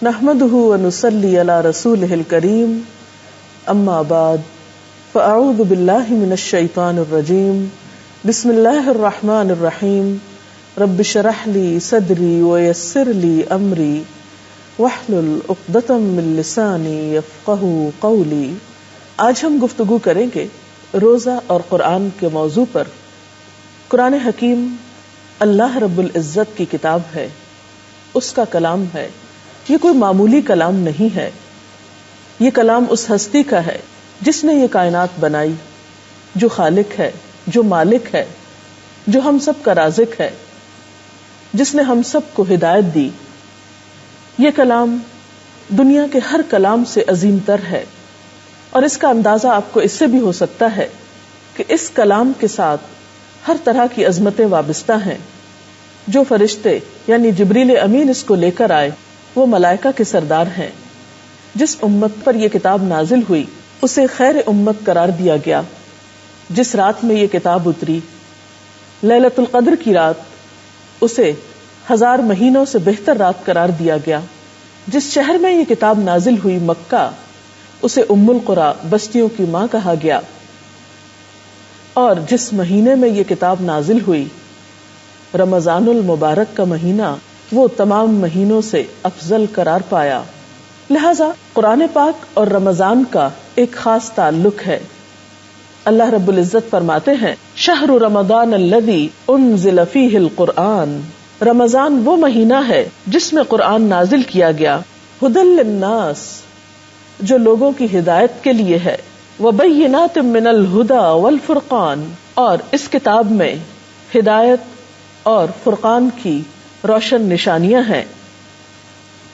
نحمده ونصلي على رسوله الكريم اما بعد فاعوذ بالله من الشيطان الرجيم بسم الله الرحمن الرحيم رب اشرح لي صدري ويسر لي امري واحلل عقدة من لساني يفقهوا قولي۔ آج ہم گفتگو کریں گے روزہ اور قرآن کے موضوع پر۔ قرآن حکیم اللہ رب العزت کی کتاب ہے، اس کا کلام ہے، یہ کوئی معمولی کلام نہیں ہے۔ یہ کلام اس ہستی کا ہے جس نے یہ کائنات بنائی، جو خالق ہے، جو مالک ہے، جو ہم سب کا رازق ہے، جس نے ہم سب کو ہدایت دی۔ یہ کلام دنیا کے ہر کلام سے عظیم تر ہے، اور اس کا اندازہ آپ کو اس سے بھی ہو سکتا ہے کہ اس کلام کے ساتھ ہر طرح کی عظمتیں وابستہ ہیں۔ جو فرشتے یعنی جبریل امین اس کو لے کر آئے وہ ملائکہ کے سردار ہیں۔ جس امت پر یہ کتاب نازل ہوئی اسے خیر امت قرار دیا گیا۔ جس رات میں یہ کتاب اتری لیلۃ القدر کی رات، اسے 1000 مہینوں سے بہتر رات قرار دیا گیا۔ جس شہر میں یہ کتاب نازل ہوئی مکہ، اسے ام القری بستیوں کی ماں کہا گیا۔ اور جس مہینے میں یہ کتاب نازل ہوئی رمضان المبارک کا مہینہ، وہ تمام مہینوں سے افضل قرار پایا۔ لہذا قرآن پاک اور رمضان کا ایک خاص تعلق ہے۔ اللہ رب العزت فرماتے ہیں شہر رمضان الذی انزل فیہ القرآن، رمضان وہ مہینہ ہے جس میں قرآن نازل کیا گیا، ھدی للناس، جو لوگوں کی ہدایت کے لیے ہے، وبینات من الھدی والفرقان، اور اس کتاب میں ہدایت اور فرقان کی روشن نشانیاں ہیں،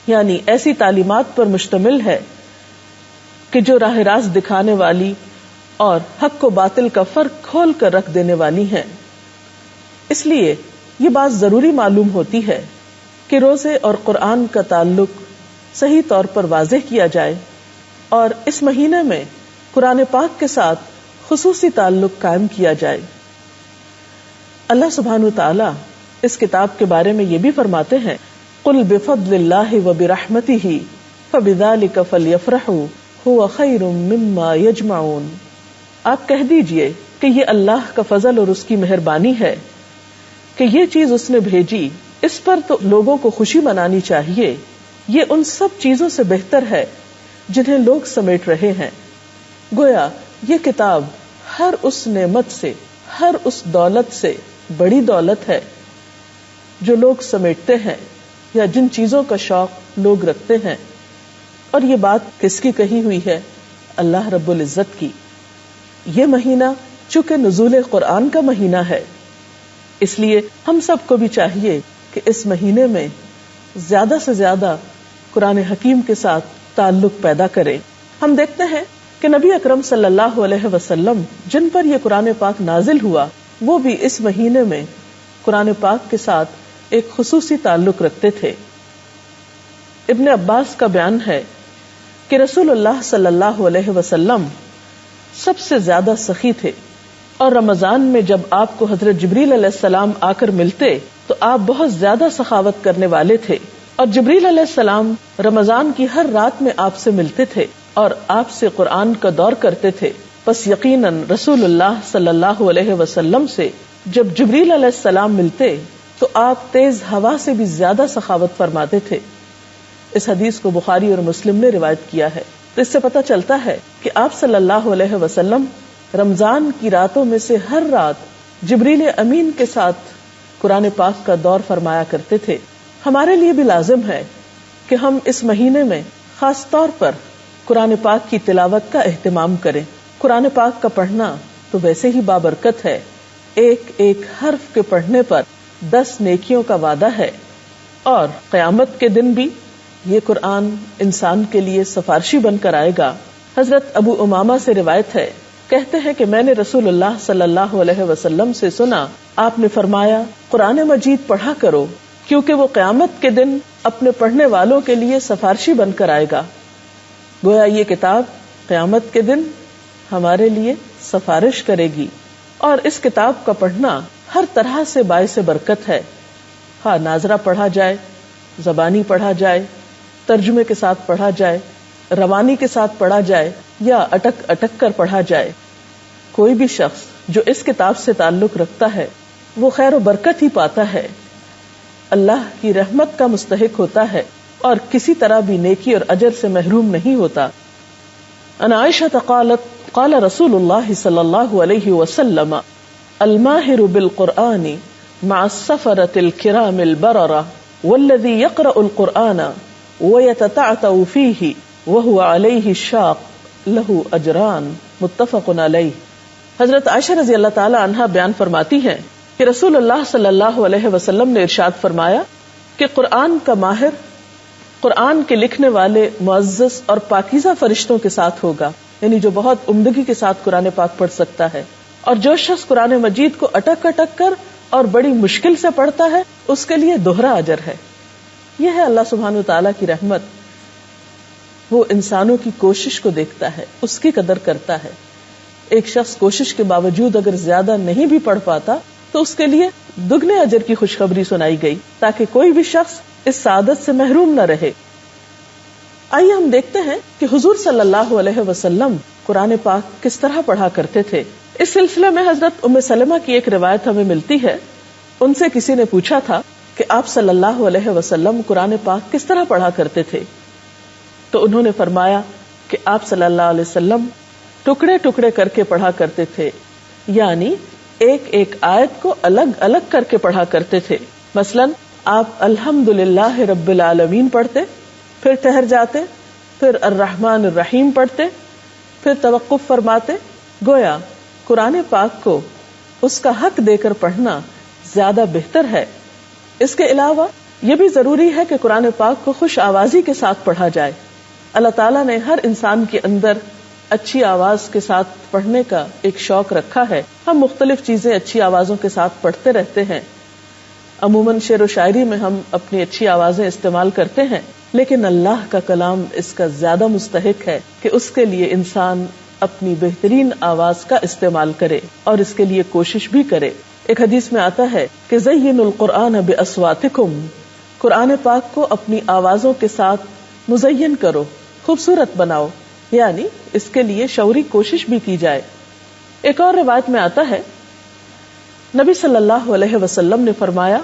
یعنی ایسی تعلیمات پر مشتمل ہے کہ جو راہ راست دکھانے والی اور حق و باطل کا فرق کھول کر رکھ دینے والی ہیں۔ اس لیے یہ بات ضروری معلوم ہوتی ہے کہ روزے اور قرآن کا تعلق صحیح طور پر واضح کیا جائے، اور اس مہینے میں قرآن پاک کے ساتھ خصوصی تعلق قائم کیا جائے۔ اللہ سبحانہ وتعالی اس کتاب کے بارے میں یہ بھی فرماتے ہیں قل بفضل اللہ وبرحمتہ فبذلک فلیفرحوا ھو خیر مما یجمعون، آپ کہہ دیجئے کہ یہ اللہ کا فضل اور اس کی مہربانی ہے کہ یہ چیز اس نے بھیجی، اس پر تو لوگوں کو خوشی منانی چاہیے، یہ ان سب چیزوں سے بہتر ہے جنہیں لوگ سمیٹ رہے ہیں۔ گویا یہ کتاب ہر اس نعمت سے، ہر اس دولت سے بڑی دولت ہے جو لوگ سمیٹتے ہیں یا جن چیزوں کا شوق لوگ رکھتے ہیں۔ اور یہ بات کس کی کہی ہوئی ہے؟ اللہ رب العزت کی۔ یہ مہینہ چونکہ نزول قرآن کا مہینہ ہے، اس لیے ہم سب کو بھی چاہیے کہ اس مہینے میں زیادہ سے زیادہ قرآن حکیم کے ساتھ تعلق پیدا کریں۔ ہم دیکھتے ہیں کہ نبی اکرم صلی اللہ علیہ وسلم جن پر یہ قرآن پاک نازل ہوا، وہ بھی اس مہینے میں قرآن پاک کے ساتھ ایک خصوصی تعلق رکھتے تھے۔ ابن عباس کا بیان ہے کہ رسول اللہ صلی اللہ علیہ وسلم سب سے زیادہ سخی تھے، اور رمضان میں جب آپ کو حضرت جبریل علیہ السلام آ کر ملتے تو آپ بہت زیادہ سخاوت کرنے والے تھے، اور جبریل علیہ السلام رمضان کی ہر رات میں آپ سے ملتے تھے اور آپ سے قرآن کا دور کرتے تھے۔ پس یقیناً رسول اللہ صلی اللہ علیہ وسلم سے جب جبریل علیہ السلام ملتے تو آپ تیز ہوا سے بھی زیادہ سخاوت فرماتے تھے۔ اس حدیث کو بخاری اور مسلم نے روایت کیا ہے۔ تو اس سے پتہ چلتا ہے کہ آپ صلی اللہ علیہ وسلم رمضان کی راتوں میں سے ہر رات جبریل امین کے ساتھ قرآن پاک کا دور فرمایا کرتے تھے۔ ہمارے لیے بھی لازم ہے کہ ہم اس مہینے میں خاص طور پر قرآن پاک کی تلاوت کا اہتمام کریں۔ قرآن پاک کا پڑھنا تو ویسے ہی بابرکت ہے، ایک ایک حرف کے پڑھنے پر 10 نیکیوں کا وعدہ ہے، اور قیامت کے دن بھی یہ قرآن انسان کے لیے سفارشی بن کر آئے گا۔ حضرت ابو امامہ سے روایت ہے، کہتے ہیں کہ میں نے رسول اللہ صلی اللہ علیہ وسلم سے سنا، آپ نے فرمایا قرآن مجید پڑھا کرو کیونکہ وہ قیامت کے دن اپنے پڑھنے والوں کے لیے سفارشی بن کر آئے گا۔ گویا یہ کتاب قیامت کے دن ہمارے لیے سفارش کرے گی، اور اس کتاب کا پڑھنا ہر طرح سے باعث برکت ہے، ہاں ناظرہ پڑھا جائے، زبانی پڑھا جائے، ترجمے کے ساتھ پڑھا جائے، روانی کے ساتھ پڑھا جائے یا اٹک اٹک کر پڑھا جائے، کوئی بھی شخص جو اس کتاب سے تعلق رکھتا ہے وہ خیر و برکت ہی پاتا ہے، اللہ کی رحمت کا مستحق ہوتا ہے اور کسی طرح بھی نیکی اور اجر سے محروم نہیں ہوتا۔ ان عائشہ قالت قال رسول اللہ صلی اللہ علیہ وسلم الماہر بالقرآن مع السفرة الكرام البررة والذي يقرأ القرآن ويتتعتع فيه وهو عليه الشاق له اجران متفق علیہ۔ حضرت عائشہ رضی اللہ تعالی عنہا بیان فرماتی ہیں کہ رسول اللہ صلی اللہ علیہ وسلم نے ارشاد فرمایا کہ قرآن کا ماہر قرآن کے لکھنے والے معزز اور پاکیزہ فرشتوں کے ساتھ ہوگا، یعنی جو بہت عمدگی کے ساتھ قرآن پاک پڑھ سکتا ہے، اور جو شخص قرآن مجید کو اٹک اٹک کر اور بڑی مشکل سے پڑھتا ہے اس کے لیے دوہرا اجر ہے۔ یہ ہے اللہ سبحانہ وتعالیٰ کی رحمت، وہ انسانوں کی کوشش کو دیکھتا ہے، اس کی قدر کرتا ہے۔ ایک شخص کوشش کے باوجود اگر زیادہ نہیں بھی پڑھ پاتا تو اس کے لیے دگنے اجر کی خوشخبری سنائی گئی تاکہ کوئی بھی شخص اس سعادت سے محروم نہ رہے۔ آئیے ہم دیکھتے ہیں کہ حضور صلی اللہ علیہ وسلم قرآن پاک کس طرح پڑھا کرتے تھے۔ اس سلسلے میں حضرت ام سلمہ کی ایک روایت ہمیں ملتی ہے، ان سے کسی نے پوچھا تھا کہ آپ صلی اللہ علیہ وسلم قرآن پاک کس طرح پڑھا کرتے تھے، تو انہوں نے فرمایا کہ آپ صلی اللہ علیہ وسلم ٹکڑے ٹکڑے کر کے پڑھا کرتے تھے، یعنی ایک ایک آیت کو الگ الگ کر کے پڑھا کرتے تھے۔ مثلا آپ الحمدللہ رب العالمین پڑھتے، پھر ٹھہر جاتے، پھر الرحمن الرحیم پڑھتے، پھر توقف فرماتے۔ گویا قرآن پاک کو اس کا حق دے کر پڑھنا زیادہ بہتر ہے۔ اس کے علاوہ یہ بھی ضروری ہے کہ قرآن پاک کو خوش آوازی کے ساتھ پڑھا جائے۔ اللہ تعالیٰ نے ہر انسان کے اندر اچھی آواز کے ساتھ پڑھنے کا ایک شوق رکھا ہے۔ ہم مختلف چیزیں اچھی آوازوں کے ساتھ پڑھتے رہتے ہیں، عموماً شعر و شاعری میں ہم اپنی اچھی آوازیں استعمال کرتے ہیں، لیکن اللہ کا کلام اس کا زیادہ مستحق ہے کہ اس کے لیے انسان اپنی بہترین آواز کا استعمال کرے اور اس کے لیے کوشش بھی کرے۔ ایک حدیث میں آتا ہے کہ زینوا القرآن بأصواتکم، قرآن پاک کو اپنی آوازوں کے ساتھ مزین کرو، خوبصورت بناؤ، یعنی اس کے لیے شعوری کوشش بھی کی جائے۔ ایک اور روایت میں آتا ہے نبی صلی اللہ علیہ وسلم نے فرمایا،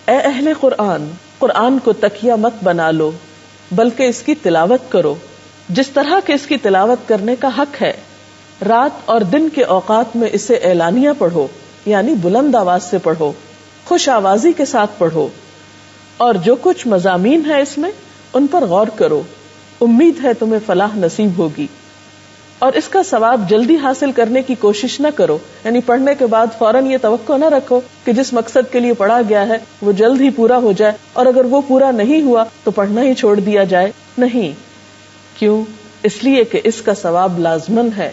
اے اہل قرآن، قرآن کو تکیہ مت بنا لو بلکہ اس کی تلاوت کرو جس طرح کہ اس کی تلاوت کرنے کا حق ہے۔ رات اور دن کے اوقات میں اسے اعلانیہ پڑھو، یعنی بلند آواز سے پڑھو، خوش آوازی کے ساتھ پڑھو، اور جو کچھ مضامین ہے اس میں ان پر غور کرو، امید ہے تمہیں فلاح نصیب ہوگی۔ اور اس کا ثواب جلدی حاصل کرنے کی کوشش نہ کرو، یعنی پڑھنے کے بعد فوراً یہ توقع نہ رکھو کہ جس مقصد کے لیے پڑھا گیا ہے وہ جلد ہی پورا ہو جائے، اور اگر وہ پورا نہیں ہوا تو پڑھنا ہی چھوڑ دیا جائے۔ نہیں، کیوں؟ اس لیے کہ اس کا ثواب لازمن ہے،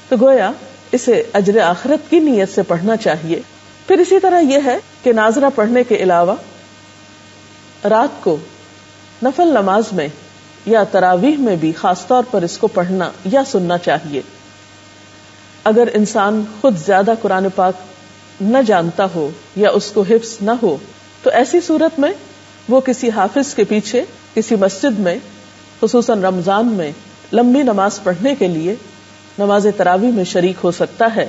تو گویا اسے اجر آخرت کی نیت سے پڑھنا چاہیے۔ پھر اسی طرح یہ ہے کہ ناظرہ پڑھنے کے علاوہ رات کو نفل نماز میں یا تراویح میں بھی خاص طور پر اس کو پڑھنا یا سننا چاہیے۔ اگر انسان خود زیادہ قرآن پاک نہ جانتا ہو یا اس کو حفظ نہ ہو تو ایسی صورت میں وہ کسی حافظ کے پیچھے کسی مسجد میں خصوصاً رمضان میں لمبی نماز پڑھنے کے لیے نماز تراویح میں شریک ہو سکتا ہے،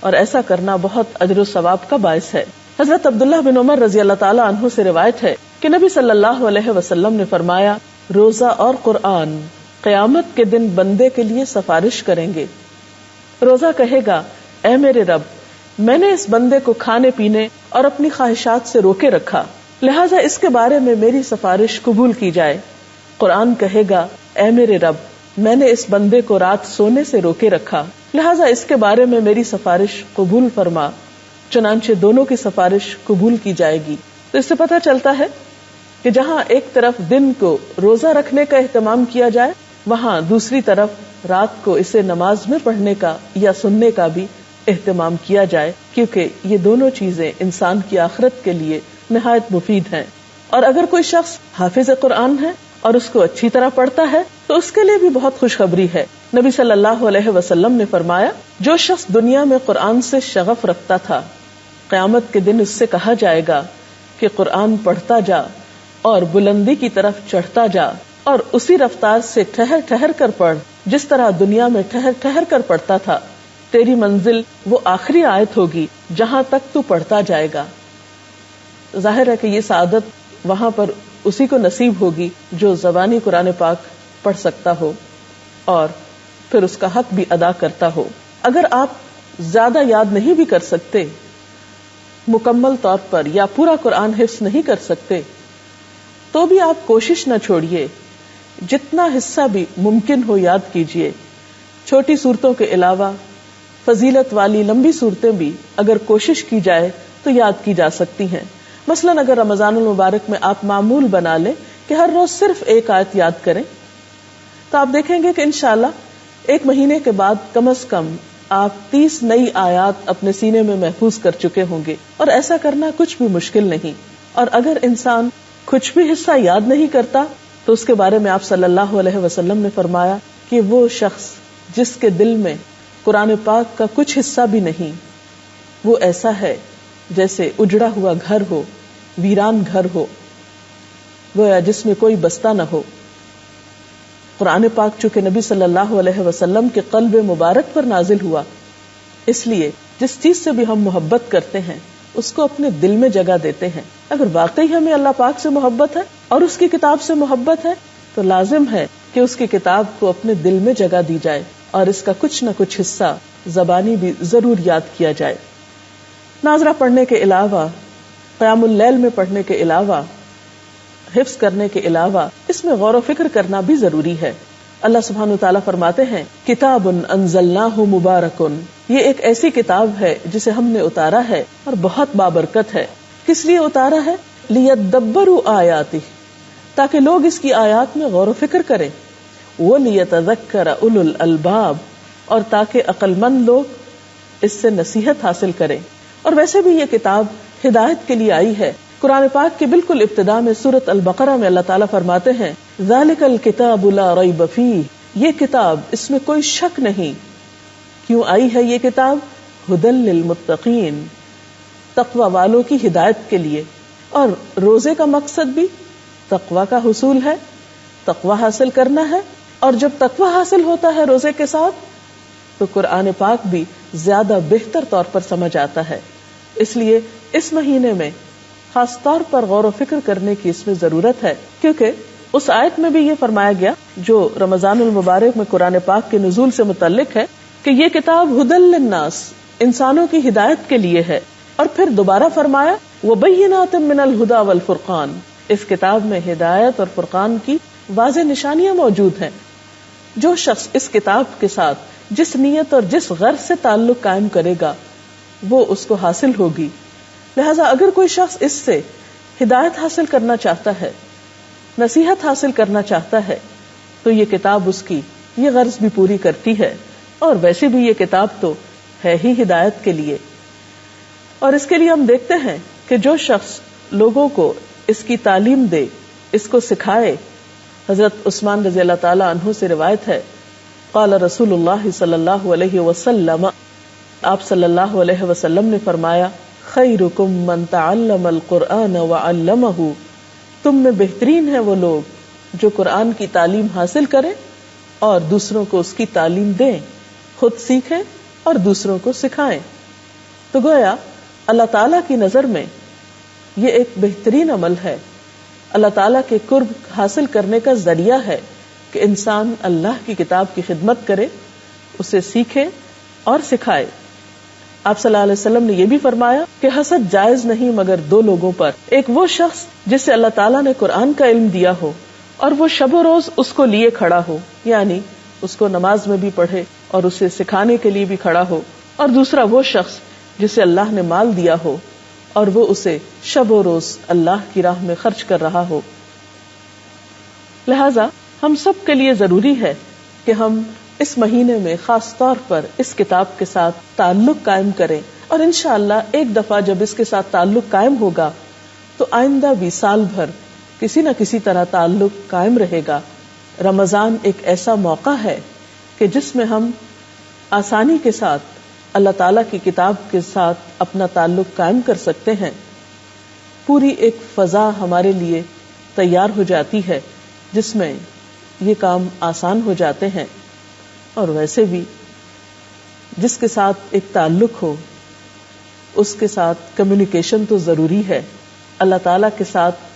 اور ایسا کرنا بہت اجر و ثواب کا باعث ہے۔ حضرت عبداللہ بن عمر رضی اللہ تعالی عنہ سے روایت ہے کہ نبی صلی اللہ علیہ وسلم نے فرمایا، روزہ اور قرآن قیامت کے دن بندے کے لیے سفارش کریں گے۔ روزہ کہے گا، اے میرے رب، میں نے اس بندے کو کھانے پینے اور اپنی خواہشات سے روکے رکھا، لہٰذا اس کے بارے میں میری سفارش قبول کی جائے۔ قرآن کہے گا، اے میرے رب، میں نے اس بندے کو رات سونے سے روکے رکھا، لہٰذا اس کے بارے میں میری سفارش قبول فرما، چنانچہ دونوں کی سفارش قبول کی جائے گی۔ تو اس سے پتہ چلتا ہے کہ جہاں ایک طرف دن کو روزہ رکھنے کا اہتمام کیا جائے، وہاں دوسری طرف رات کو اسے نماز میں پڑھنے کا یا سننے کا بھی اہتمام کیا جائے، کیونکہ یہ دونوں چیزیں انسان کی آخرت کے لیے نہایت مفید ہیں۔ اور اگر کوئی شخص حافظ قرآن ہے اور اس کو اچھی طرح پڑھتا ہے تو اس کے لیے بھی بہت خوشخبری ہے۔ نبی صلی اللہ علیہ وسلم نے فرمایا، جو شخص دنیا میں قرآن سے شغف رکھتا تھا، قیامت کے دن اس سے کہا جائے گا کہ قرآن پڑھتا جا اور بلندی کی طرف چڑھتا جا اور اسی رفتار سے ٹھہر ٹھہر کر پڑھ جس طرح دنیا میں ٹھہر ٹھہر کر پڑھتا تھا. تیری منزل وہ آخری آیت ہوگی جہاں تک تو پڑھتا جائے گا. ظاہر ہے کہ یہ سعادت وہاں پر اسی کو نصیب ہوگی جو زبانی قرآن پاک پڑھ سکتا ہو اور پھر اس کا حق بھی ادا کرتا ہو. اگر آپ زیادہ یاد نہیں بھی کر سکتے مکمل طور پر یا پورا قرآن حفظ نہیں کر سکتے تو بھی آپ کوشش نہ چھوڑیے، جتنا حصہ بھی ممکن ہو یاد کیجیے. چھوٹی صورتوں کے علاوہ فضیلت والی لمبی صورتیں بھی اگر کوشش کی جائے تو یاد کی جا سکتی ہیں. مثلا اگر رمضان المبارک میں آپ معمول بنا لیں کہ ہر روز صرف ایک آیت یاد کریں تو آپ دیکھیں گے کہ انشاءاللہ ایک مہینے کے بعد کم از کم آپ 30 نئی آیات اپنے سینے میں محفوظ کر چکے ہوں گے، اور ایسا کرنا کچھ بھی مشکل نہیں. اور اگر انسان کچھ بھی حصہ یاد نہیں کرتا تو اس کے بارے میں آپ صلی اللہ علیہ وسلم نے فرمایا کہ وہ شخص جس کے دل میں قرآن پاک کا کچھ حصہ بھی نہیں، وہ ایسا ہے جیسے اجڑا ہوا گھر ہو، ویران گھر ہو، گویا جس میں کوئی بستہ نہ ہو. قرآن پاک چونکہ نبی صلی اللہ علیہ وسلم کے قلب مبارک پر نازل ہوا، اس لیے جس چیز سے بھی ہم محبت کرتے ہیں اس کو اپنے دل میں جگہ دیتے ہیں. اگر واقعی ہمیں اللہ پاک سے محبت ہے اور اس کی کتاب سے محبت ہے تو لازم ہے کہ اس کی کتاب کو اپنے دل میں جگہ دی جائے اور اس کا کچھ نہ کچھ حصہ زبانی بھی ضرور یاد کیا جائے. ناظرہ پڑھنے کے علاوہ، قیام اللیل میں پڑھنے کے علاوہ، حفظ کرنے کے علاوہ اس میں غور و فکر کرنا بھی ضروری ہے. اللہ سبحانہ وتعالیٰ فرماتے ہیں کتاب انزلناہ مبارک، یہ ایک ایسی کتاب ہے جسے ہم نے اتارا ہے اور بہت بابرکت ہے. کس لیے اتارا ہے؟ لیدبروا آیاتہ، تاکہ لوگ اس کی آیات میں غور و فکر کریں. ولیتذکر اولو الالباب، اور تاکہ عقل مند لوگ اس سے نصیحت حاصل کریں. اور ویسے بھی یہ کتاب ہدایت کے لیے آئی ہے. قرآن پاک کے بالکل ابتدا میں سورۃ البقرہ میں اللہ تعالیٰ فرماتے ہیں ذالک الکتاب لا ریب فیہ، یہ کتاب اس میں کوئی شک نہیں. کیوں آئی ہے یہ کتاب؟ ھدی للمتقین، تقوی والوں کی ہدایت کے لیے. اور روزے کا مقصد بھی تقوی کا حصول ہے، تقوی حاصل کرنا ہے. اور جب تقوی حاصل ہوتا ہے روزے کے ساتھ تو قرآن پاک بھی زیادہ بہتر طور پر سمجھ آتا ہے. اس لیے اس مہینے میں خاص طور پر غور و فکر کرنے کی اس میں ضرورت ہے، کیونکہ اس آیت میں بھی یہ فرمایا گیا جو رمضان المبارک میں قرآن پاک کے نزول سے متعلق ہے کہ یہ کتاب ھدی للناس، انسانوں کی ہدایت کے لیے ہے. اور پھر دوبارہ فرمایا وبینات من الہدی والفرقان، اس کتاب میں ہدایت اور فرقان کی واضح نشانیاں موجود ہیں. جو شخص اس کتاب کے ساتھ جس نیت اور جس غرض سے تعلق قائم کرے گا وہ اس کو حاصل ہوگی. لہذا اگر کوئی شخص اس سے ہدایت حاصل کرنا چاہتا ہے، نصیحت حاصل کرنا چاہتا ہے تو یہ کتاب اس کی یہ غرض بھی پوری کرتی ہے. اور ویسے بھی یہ کتاب تو ہے ہی ہدایت کے لیے. اور اس کے لیے ہم دیکھتے ہیں کہ جو شخص لوگوں کو اس کی تعلیم دے، اس کو سکھائے. حضرت عثمان رضی اللہ تعالی عنہ سے روایت ہے قال رسول اللہ صلی اللہ علیہ وسلم، آپ صلی اللہ علیہ وسلم نے فرمایا خیرکم من تعلم القرآن وعلمہ، تم میں بہترین ہے وہ لوگ جو قرآن کی تعلیم حاصل کریں اور دوسروں کو اس کی تعلیم دیں، خود سیکھیں اور دوسروں کو سکھائیں. تو گویا اللہ تعالیٰ کی نظر میں یہ ایک بہترین عمل ہے، اللہ تعالیٰ کے قرب حاصل کرنے کا ذریعہ ہے کہ انسان اللہ کی کتاب کی خدمت کرے، اسے سیکھے اور سکھائے. آپ صلی اللہ علیہ وسلم نے یہ بھی فرمایا کہ حسد جائز نہیں مگر دو لوگوں پر، ایک وہ شخص جسے اللہ تعالیٰ نے قرآن کا علم دیا ہو اور وہ شب و روز اس کو لیے کھڑا ہو، یعنی اس کو نماز میں بھی پڑھے اور اسے سکھانے کے لیے بھی کھڑا ہو. اور دوسرا وہ شخص جسے اللہ نے مال دیا ہو اور وہ اسے شب و روز اللہ کی راہ میں خرچ کر رہا ہو. لہذا ہم سب کے لیے ضروری ہے کہ ہم اس مہینے میں خاص طور پر اس کتاب کے ساتھ تعلق قائم کریں. اور انشاءاللہ ایک دفعہ جب اس کے ساتھ تعلق قائم ہوگا تو آئندہ بھی سال بھر کسی نہ کسی طرح تعلق قائم رہے گا. رمضان ایک ایسا موقع ہے کہ جس میں ہم آسانی کے ساتھ اللہ تعالیٰ کی کتاب کے ساتھ اپنا تعلق قائم کر سکتے ہیں. پوری ایک فضا ہمارے لیے تیار ہو جاتی ہے جس میں یہ کام آسان ہو جاتے ہیں. اور ویسے بھی جس کے ساتھ ایک تعلق ہو اس کے ساتھ کمیونیکیشن تو ضروری ہے. اللہ تعالیٰ کے ساتھ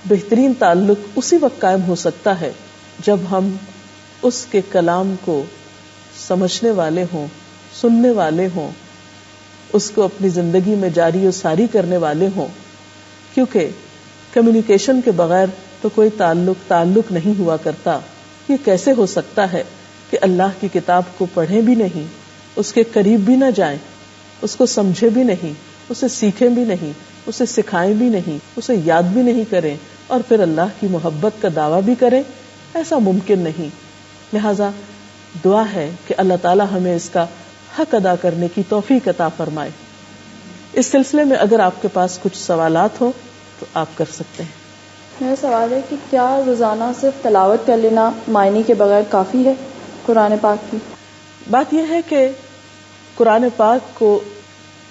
بہترین تعلق اسی وقت قائم ہو سکتا ہے جب ہم اس کے کلام کو سمجھنے والے ہوں، سننے والے ہوں، اس کو اپنی زندگی میں جاری و ساری کرنے والے ہوں. کیونکہ کمیونیکیشن کے بغیر تو کوئی تعلق نہیں ہوا کرتا. یہ کیسے ہو سکتا ہے کہ اللہ کی کتاب کو پڑھیں بھی نہیں، اس کے قریب بھی نہ جائیں، اس کو سمجھے بھی نہیں، اسے سیکھیں بھی نہیں، اسے سکھائیں بھی نہیں، اسے یاد بھی نہیں کریں، اور پھر اللہ کی محبت کا دعویٰ بھی کریں؟ ایسا ممکن نہیں. لہذا دعا ہے کہ اللہ تعالی ہمیں اس کا حق ادا کرنے کی توفیق عطا فرمائے. اس سلسلے میں اگر آپ کے پاس کچھ سوالات ہوں تو آپ کر سکتے ہیں. میرا سوال ہے کہ کیا روزانہ صرف تلاوت کر لینا معنی کے بغیر کافی ہے قرآن پاک کی؟ بات یہ ہے کہ قرآن پاک کو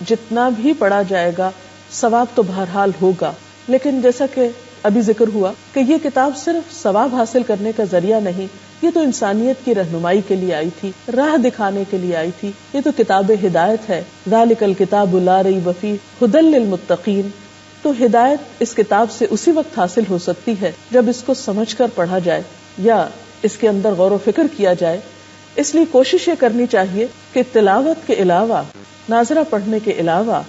جتنا بھی پڑھا جائے گا ثواب تو بہرحال ہوگا، لیکن جیسا کہ ابھی ذکر ہوا کہ یہ کتاب صرف ثواب حاصل کرنے کا ذریعہ نہیں، یہ تو انسانیت کی رہنمائی کے لیے آئی تھی، راہ دکھانے کے لیے آئی تھی. یہ تو کتاب ہدایت ہے. ذالک الکتاب لا ریب فیہ ھدی للمتقین. تو ہدایت اس کتاب سے اسی وقت حاصل ہو سکتی ہے جب اس کو سمجھ کر پڑھا جائے یا اس کے اندر غور و فکر کیا جائے. اس لیے کوشش یہ کرنی چاہیے کہ تلاوت کے علاوہ، ناظرہ پڑھنے کے علاوہ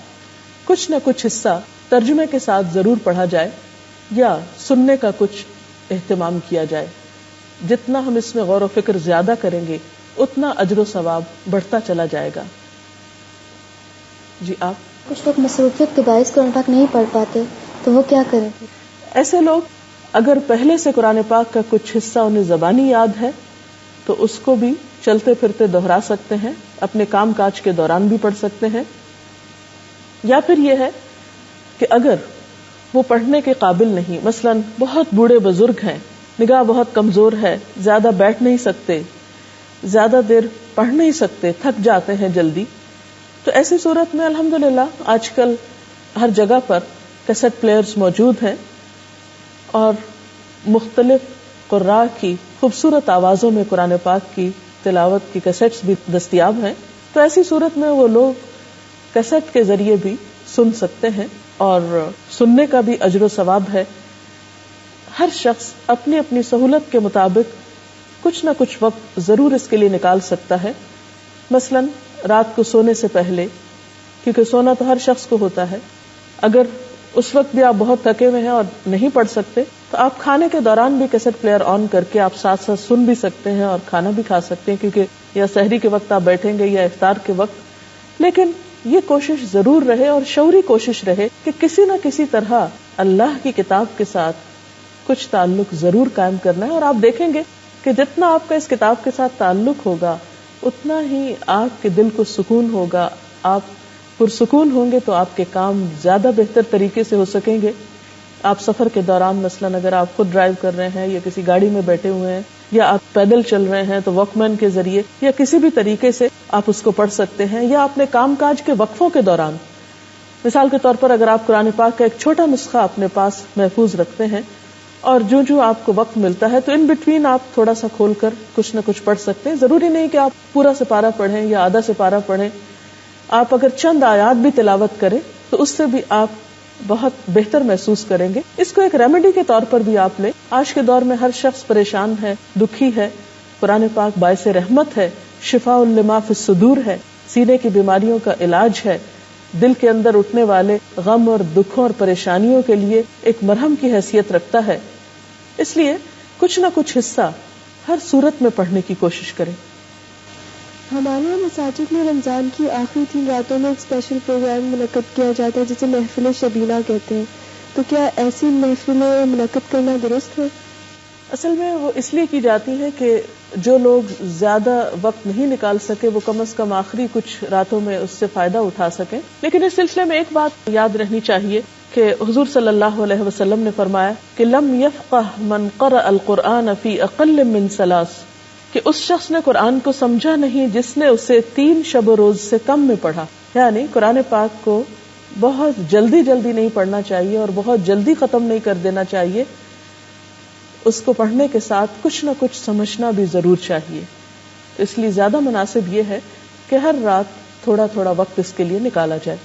کچھ نہ کچھ حصہ ترجمے کے ساتھ ضرور پڑھا جائے یا سننے کا کچھ اہتمام کیا جائے. جتنا ہم اس میں غور و فکر زیادہ کریں گے اتنا اجر و ثواب بڑھتا چلا جائے گا. جی آپ؟ کچھ لوگ مصروفیت کے باعث قرآن پاک نہیں پڑھ پاتے تو وہ کیا کریں؟ ایسے لوگ اگر پہلے سے قرآن پاک کا کچھ حصہ انہیں زبانی یاد ہے تو اس کو بھی چلتے پھرتے دہرا سکتے ہیں، اپنے کام کاج کے دوران بھی پڑھ سکتے ہیں. یا پھر یہ ہے کہ اگر وہ پڑھنے کے قابل نہیں، مثلا بہت بوڑھے بزرگ ہیں، نگاہ بہت کمزور ہے، زیادہ بیٹھ نہیں سکتے، زیادہ دیر پڑھ نہیں سکتے، تھک جاتے ہیں جلدی، تو ایسی صورت میں الحمدللہ آج کل ہر جگہ پر کیسٹ پلیئرز موجود ہیں اور مختلف قراء کی خوبصورت آوازوں میں قرآن پاک کی تلاوت کی کیسٹس بھی دستیاب ہیں. تو ایسی صورت میں وہ لوگ کیسٹ کے ذریعے بھی سن سکتے ہیں اور سننے کا بھی اجر و ثواب ہے. ہر شخص اپنی اپنی سہولت کے مطابق کچھ نہ کچھ وقت ضرور اس کے لیے نکال سکتا ہے. مثلا رات کو سونے سے پہلے، کیونکہ سونا تو ہر شخص کو ہوتا ہے، اگر اس وقت بھی آپ بہت تھکے ہوئے ہیں اور نہیں پڑھ سکتے تو آپ کھانے کے دوران بھی کیسٹ پلیئر آن کر کے آپ ساتھ ساتھ سن بھی سکتے ہیں اور کھانا بھی کھا سکتے ہیں، کیونکہ یا سحری کے وقت آپ بیٹھیں گے یا افطار کے وقت. لیکن یہ کوشش ضرور رہے اور شعوری کوشش رہے کہ کسی نہ کسی طرح اللہ کی کتاب کے ساتھ کچھ تعلق ضرور قائم کرنا ہے. اور آپ دیکھیں گے کہ جتنا آپ کا اس کتاب کے ساتھ تعلق ہوگا اتنا ہی آپ کے دل کو سکون ہوگا، آپ پرسکون ہوں گے تو آپ کے کام زیادہ بہتر طریقے سے ہو سکیں گے. آپ سفر کے دوران مثلا اگر آپ خود ڈرائیو کر رہے ہیں یا کسی گاڑی میں بیٹھے ہوئے ہیں یا آپ پیدل چل رہے ہیں تو واک مین کے ذریعے یا کسی بھی طریقے سے آپ اس کو پڑھ سکتے ہیں. یا اپنے کام کاج کے وقفوں کے دوران، مثال کے طور پر اگر آپ قرآن پاک کا ایک چھوٹا نسخہ اپنے پاس محفوظ رکھتے ہیں اور جو آپ کو وقت ملتا ہے تو ان بٹوین آپ تھوڑا سا کھول کر کچھ نہ کچھ پڑھ سکتے ہیں. ضروری نہیں کہ آپ پورا سپارہ پڑھیں یا آدھا سپارہ پڑھیں. آپ اگر چند آیات بھی تلاوت کریں تو اس سے بھی آپ بہت بہتر محسوس کریں گے. اس کو ایک ریمیڈی کے طور پر بھی آپ لیں. آج کے دور میں ہر شخص پریشان ہے، دکھی ہے. قرآن پاک باعث رحمت ہے، شفاء لما فی الصدور ہے، سینے کی بیماریوں کا علاج ہے، دل کے اندر اٹھنے والے غم اور دکھوں اور پریشانیوں کے لیے ایک مرہم کی حیثیت رکھتا ہے. اس لیے کچھ نہ کچھ حصہ ہر صورت میں پڑھنے کی کوشش کریں. ہمارے یہاں مساجد میں رمضان کی آخری 3 راتوں میں ایک اسپیشل پروگرام منعقد کیا جاتا ہے جسے محفل شبینہ کہتے ہیں. تو کیا ایسی محفلیں منعقد کرنا درست ہے؟ اصل میں وہ اس لیے کی جاتی ہے کہ جو لوگ زیادہ وقت نہیں نکال سکے وہ کم از کم آخری کچھ راتوں میں اس سے فائدہ اٹھا سکیں. لیکن اس سلسلے میں ایک بات یاد رہنی چاہیے کہ حضور صلی اللہ علیہ وسلم نے فرمایا کہ لم یفقہ من قرأ القرآن فی اقل من 3، کہ اس شخص نے قرآن کو سمجھا نہیں جس نے اسے 3 شب و روز سے کم میں پڑھا. یعنی قرآن پاک کو بہت جلدی نہیں پڑھنا چاہیے اور بہت جلدی ختم نہیں کر دینا چاہیے، اس کو پڑھنے کے ساتھ کچھ نہ کچھ سمجھنا بھی ضرور چاہیے. تو اس لیے زیادہ مناسب یہ ہے کہ ہر رات تھوڑا تھوڑا وقت اس کے لیے نکالا جائے.